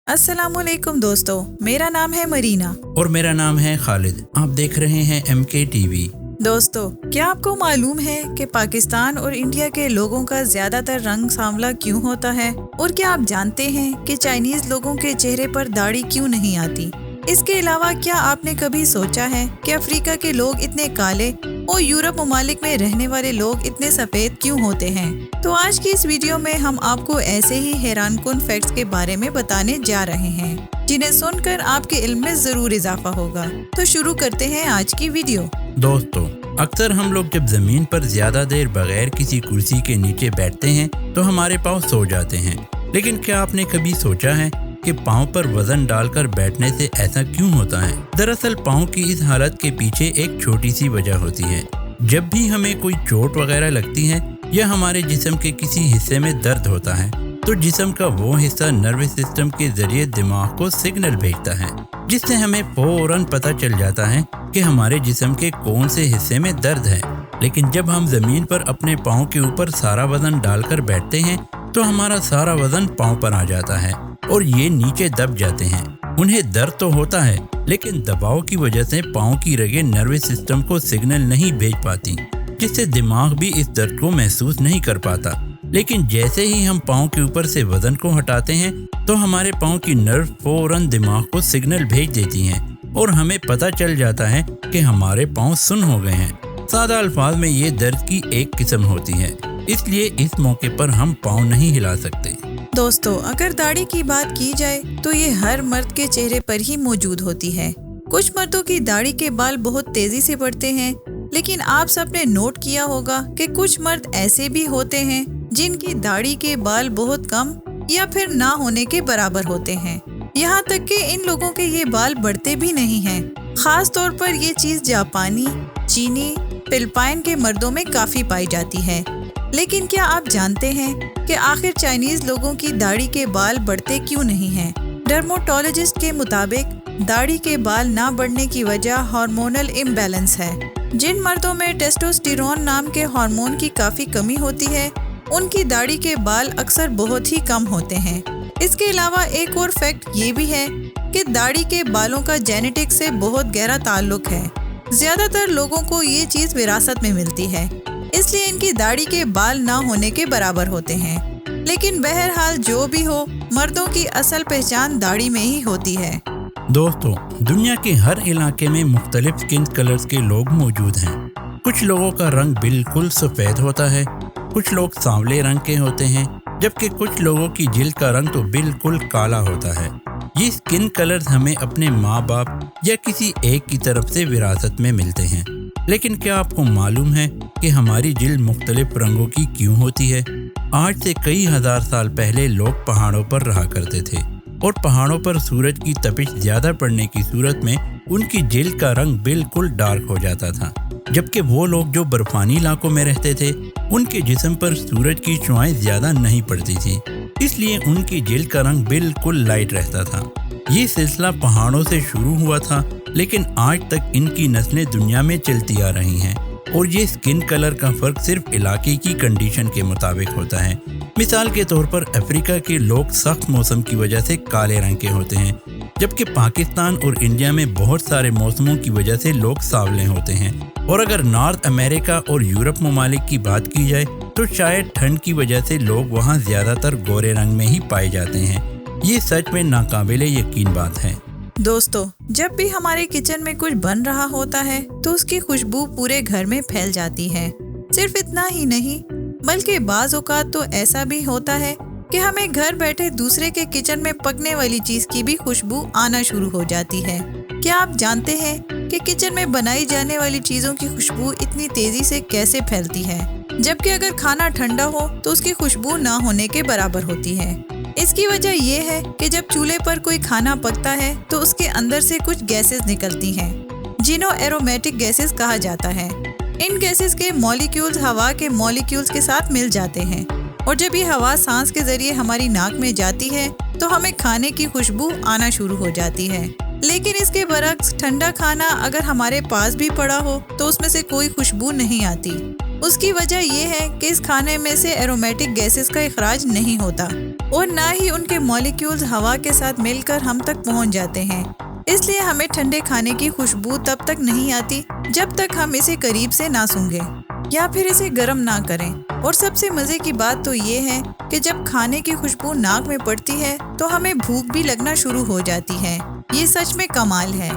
अस्सलाम वालेकुम दोस्तों, मेरा नाम है मरीना और मेरा नाम है खालिद। आप देख रहे हैं MK TV। दोस्तों, क्या आपको मालूम है कि पाकिस्तान और इंडिया के लोगों का ज्यादातर रंग सांवला क्यों होता है? और क्या आप जानते हैं कि चाइनीज लोगों के चेहरे पर दाढ़ी क्यों नहीं आती? इसके अलावा क्या आपने कभी सोचा है कि अफ्रीका के लोग इतने काले और यूरोप ममालिक में रहने वाले लोग इतने सफेद क्यों होते हैं? तो आज की इस वीडियो में हम आपको ऐसे ही हैरानकुन फैक्ट्स के बारे में बताने जा रहे हैं, जिन्हें सुनकर आपके इल्म में जरूर इजाफा होगा। तो शुरू करते हैं आज की वीडियो। दोस्तों, अक्सर हम लोग जब जमीन पर ज्यादा देर बगैर किसी कुर्सी के नीचे बैठते हैं तो हमारे पाँव सो जाते हैं। लेकिन क्या आपने कभी सोचा है कि पाँव पर वजन डालकर बैठने से ऐसा क्यों होता है? दरअसल पाँव की इस हालत के पीछे एक छोटी सी वजह होती है। जब भी हमें कोई चोट वगैरह लगती है या हमारे जिस्म के किसी हिस्से में दर्द होता है तो जिस्म का वो हिस्सा नर्वस सिस्टम के जरिए दिमाग को सिग्नल भेजता है, जिससे हमें फौरन पता चल जाता है कि हमारे जिस्म के कौन से हिस्से में दर्द है। लेकिन जब हम जमीन पर अपने पाँव के ऊपर सारा वजन डालकर बैठते हैं तो हमारा सारा वजन पाँव पर आ जाता है और ये नीचे दब जाते हैं। उन्हें दर्द तो होता है, लेकिन दबाव की वजह से पाँव की रगें नर्वस सिस्टम को सिग्नल नहीं भेज पाती, जिससे दिमाग भी इस दर्द को महसूस नहीं कर पाता। लेकिन जैसे ही हम पाँव के ऊपर से वजन को हटाते हैं तो हमारे पाँव की नर्व फौरन दिमाग को सिग्नल भेज देती हैं और हमें पता चल जाता है कि हमारे पाँव सुन्न हो गए हैं। सादा अल्फाज में ये दर्द की एक किस्म होती है, इसलिए इस मौके पर हम पाँव नहीं हिला सकते। दोस्तों, अगर दाढ़ी की बात की जाए तो ये हर मर्द के चेहरे पर ही मौजूद होती है। कुछ मर्दों की दाढ़ी के बाल बहुत तेजी से बढ़ते हैं, लेकिन आप सबने नोट किया होगा कि कुछ मर्द ऐसे भी होते हैं जिनकी दाढ़ी के बाल बहुत कम या फिर ना होने के बराबर होते हैं। यहाँ तक कि इन लोगों के ये बाल बढ़ते भी नहीं हैं। खास तौर पर ये चीज जापानी, चीनी, फिलिपाइन के मर्दों में काफी पाई जाती है। लेकिन क्या आप जानते हैं कि आखिर चाइनीज लोगों की दाढ़ी के बाल बढ़ते क्यों नहीं हैं? डर्मेटोलॉजिस्ट के मुताबिक दाढ़ी के बाल ना बढ़ने की वजह हार्मोनल इम्बैलेंस है। जिन मर्दों में टेस्टोस्टेरोन नाम के हार्मोन की काफी कमी होती है, उनकी दाढ़ी के बाल अक्सर बहुत ही कम होते हैं। इसके अलावा एक और फैक्ट ये भी है कि दाढ़ी के बालों का जेनेटिक्स से बहुत गहरा ताल्लुक है। ज्यादातर लोगों को ये चीज विरासत में मिलती है, इसलिए इनकी दाढ़ी के बाल ना होने के बराबर होते हैं। लेकिन बहरहाल जो भी हो, मर्दों की असल पहचान दाढ़ी में ही होती है। दोस्तों, दुनिया के हर इलाके में मुख्तलिफ स्किन कलर्स के लोग मौजूद हैं। कुछ लोगों का रंग बिल्कुल सफ़ेद होता है, कुछ लोग सांवले रंग के होते हैं, जबकि कुछ लोगों की जिल्द का रंग तो बिल्कुल काला होता है। ये स्किन कलर्स हमें अपने माँ बाप या किसी एक की तरफ से विरासत में मिलते हैं। लेकिन क्या आपको मालूम है कि हमारी जिल्द मुख्तलिफ रंगों की क्यों होती है? आज से कई हजार साल पहले लोग पहाड़ों पर रहा करते थे और पहाड़ों पर सूरज की तपिश ज्यादा पड़ने की सूरत में उनकी जिल्द का रंग बिल्कुल डार्क हो जाता था, जबकि वो लोग जो बर्फानी इलाकों में रहते थे उनके जिस्म पर सूरज की शुआएं ज्यादा नहीं पड़ती थी, इसलिए उनकी जिल्द का रंग बिल्कुल लाइट रहता था। ये सिलसिला पहाड़ों से शुरू हुआ था, लेकिन आज तक इनकी नस्लें दुनिया में चलती आ रही हैं और ये स्किन कलर का फर्क सिर्फ इलाके की कंडीशन के मुताबिक होता है। मिसाल के तौर पर अफ्रीका के लोग सख्त मौसम की वजह से काले रंग के होते हैं, जबकि पाकिस्तान और इंडिया में बहुत सारे मौसमों की वजह से लोग सांवले होते हैं। और अगर नॉर्थ अमेरिका और यूरोप ममालिक की बात की जाए तो शायद ठंड की वजह से लोग वहाँ ज्यादातर गोरे रंग में ही पाए जाते हैं। ये सच में नाकाबिले यकीन बात है। दोस्तों, जब भी हमारे किचन में कुछ बन रहा होता है तो उसकी खुशबू पूरे घर में फैल जाती है। सिर्फ इतना ही नहीं, बल्कि बाज़ औक़ात तो ऐसा भी होता है कि हमें घर बैठे दूसरे के किचन में पकने वाली चीज की भी खुशबू आना शुरू हो जाती है। क्या आप जानते हैं कि किचन में बनाई जाने वाली चीजों की खुशबू इतनी तेजी से कैसे फैलती है, जबकि अगर खाना ठंडा हो तो उसकी खुशबू ना होने के बराबर होती है? इसकी वजह ये है कि जब चूल्हे पर कोई खाना पकता है तो उसके अंदर से कुछ गैसेस निकलती हैं, जिन्हें एरोमेटिक गैसेस कहा जाता है। इन गैसेस के मॉलिक्यूल्स हवा के मॉलिक्यूल्स के साथ मिल जाते हैं और जब ये हवा सांस के जरिए हमारी नाक में जाती है तो हमें खाने की खुशबू आना शुरू हो जाती है। लेकिन इसके बरक्स ठंडा खाना अगर हमारे पास भी पड़ा हो तो उसमें से कोई खुशबू नहीं आती। اس کی وجہ یہ ہے کہ اس کھانے میں سے ایرومیٹک گیسز کا اخراج نہیں ہوتا اور نہ ہی ان کے مالیکیولز ہوا کے ساتھ مل کر ہم تک پہنچ جاتے ہیں۔ اس لیے ہمیں ٹھنڈے کھانے کی خوشبو تب تک نہیں آتی جب تک ہم اسے قریب سے نہ سونگھیں یا پھر اسے گرم نہ کریں۔ اور سب سے مزے کی بات تو یہ ہے کہ جب کھانے کی خوشبو ناک میں پڑتی ہے تو ہمیں بھوک بھی لگنا شروع ہو جاتی ہے۔ یہ سچ میں کمال ہے۔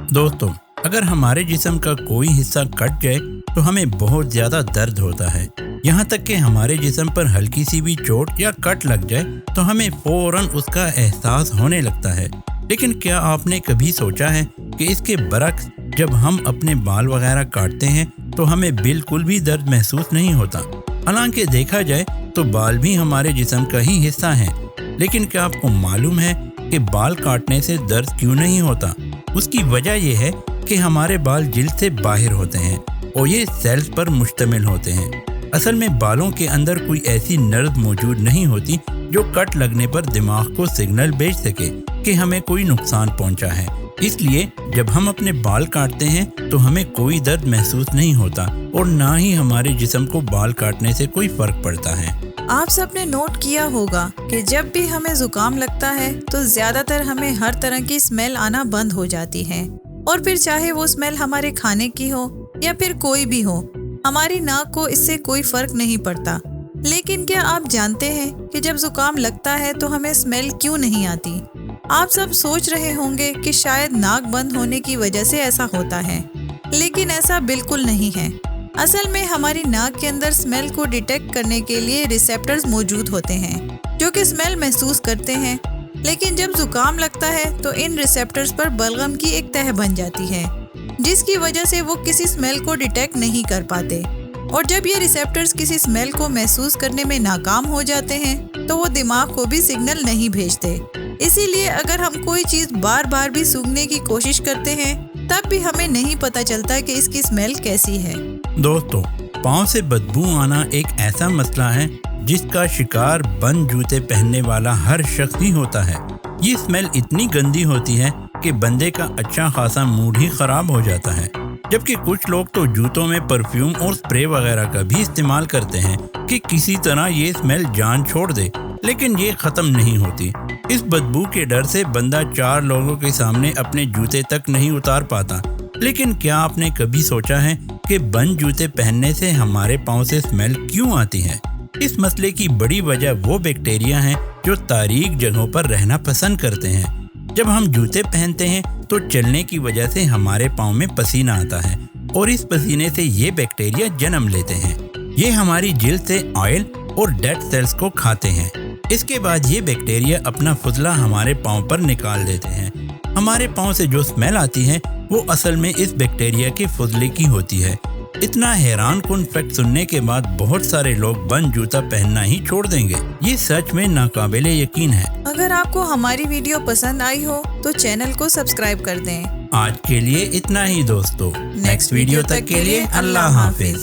دوستو، اگر ہمارے جسم کا کوئی حصہ کٹ جائے تو ہمیں بہت زیادہ درد ہوتا ہے، یہاں تک کہ ہمارے جسم پر ہلکی سی بھی چوٹ یا کٹ لگ جائے تو ہمیں فوراً اس کا احساس ہونے لگتا ہے۔ لیکن کیا آپ نے کبھی سوچا ہے کہ اس کے برعکس جب ہم اپنے بال وغیرہ کاٹتے ہیں تو ہمیں بالکل بھی درد محسوس نہیں ہوتا؟ حالانکہ دیکھا جائے تو بال بھی ہمارے جسم کا ہی حصہ ہیں، لیکن کیا آپ کو معلوم ہے کہ بال کاٹنے سے درد کیوں نہیں ہوتا؟ اس کی وجہ یہ ہے کہ ہمارے بال جلد سے باہر ہوتے ہیں اور یہ سیلز پر مشتمل ہوتے ہیں۔ اصل میں بالوں کے اندر کوئی ایسی نرد موجود نہیں ہوتی جو کٹ لگنے پر دماغ کو سگنل بھیج سکے کہ ہمیں کوئی نقصان پہنچا ہے۔ اس لیے جب ہم اپنے بال کاٹتے ہیں تو ہمیں کوئی درد محسوس نہیں ہوتا اور نہ ہی ہمارے جسم کو بال کاٹنے سے کوئی فرق پڑتا ہے۔ آپ سب نے نوٹ کیا ہوگا کہ جب بھی ہمیں زکام لگتا ہے تو زیادہ تر ہمیں ہر طرح کی اسمیل آنا بند ہو جاتی ہے، اور پھر چاہے وہ اسمیل ہمارے کھانے کی ہو یا پھر کوئی بھی ہو، ہماری ناک کو اس سے کوئی فرق نہیں پڑتا۔ لیکن کیا آپ جانتے ہیں کہ جب زکام لگتا ہے تو ہمیں اسمیل کیوں نہیں آتی؟ آپ سب سوچ رہے ہوں گے کہ شاید ناک بند ہونے کی وجہ سے ایسا ہوتا ہے، لیکن ایسا بالکل نہیں ہے۔ اصل میں ہماری ناک کے اندر اسمیل کو ڈیٹیکٹ کرنے کے لیے ریسیپٹرز موجود ہوتے ہیں جو کہ اسمیل محسوس کرتے ہیں، لیکن جب زکام لگتا ہے تو ان ریسیپٹرز پر بلغم کی ایک تہہ بن جاتی ہے جس کی وجہ سے وہ کسی اسمیل کو ڈیٹیکٹ نہیں کر پاتے، اور جب یہ ریسیپٹرز کسی اسمیل کو محسوس کرنے میں ناکام ہو جاتے ہیں تو وہ دماغ کو بھی سگنل نہیں بھیجتے۔ اسی لیے اگر ہم کوئی چیز بار بار بھی سونگھنے کی کوشش کرتے ہیں تب بھی ہمیں نہیں پتہ چلتا کہ اس کی اسمیل کیسی ہے۔ دوستو، پاؤں سے بدبو آنا ایک ایسا مسئلہ ہے جس کا شکار بند جوتے پہننے والا ہر شخص ہی ہوتا ہے۔ یہ اسمیل اتنی گندی ہوتی ہے کہ بندے کا اچھا خاصا موڈ ہی خراب ہو جاتا ہے، جبکہ کچھ لوگ تو جوتوں میں پرفیوم اور اسپرے وغیرہ کا بھی استعمال کرتے ہیں کہ کسی طرح یہ اسمیل جان چھوڑ دے، لیکن یہ ختم نہیں ہوتی۔ اس بدبو کے ڈر سے بندہ 4 لوگوں کے سامنے اپنے جوتے تک نہیں اتار پاتا۔ لیکن کیا آپ نے کبھی سوچا ہے کہ بند جوتے پہننے سے ہمارے پاؤں سے اسمیل کیوں آتی ہے؟ اس مسئلے کی بڑی وجہ وہ بیکٹیریا ہیں جو تاریک جگہوں پر رہنا پسند کرتے ہیں۔ جب ہم جوتے پہنتے ہیں تو چلنے کی وجہ سے ہمارے پاؤں میں پسینہ آتا ہے اور اس پسینے سے یہ بیکٹیریا جنم لیتے ہیں۔ یہ ہماری جلد سے آئل اور ڈیڈ سیلز کو کھاتے ہیں۔ اس کے بعد یہ بیکٹیریا اپنا فضلہ ہمارے پاؤں پر نکال دیتے ہیں۔ ہمارے پاؤں سے جو اسمیل آتی ہے وہ اصل میں اس بیکٹیریا کے فضلے کی ہوتی ہے۔ اتنا حیران کن فیکٹ سننے کے بعد بہت سارے لوگ بند جوتا پہننا ہی چھوڑ دیں گے۔ یہ سچ میں ناقابل یقین ہے۔ اگر آپ کو ہماری ویڈیو پسند آئی ہو تو چینل کو سبسکرائب کر دیں۔ آج کے لیے اتنا ہی دوستو، نیکسٹ ویڈیو تک کے لیے اللہ حافظ۔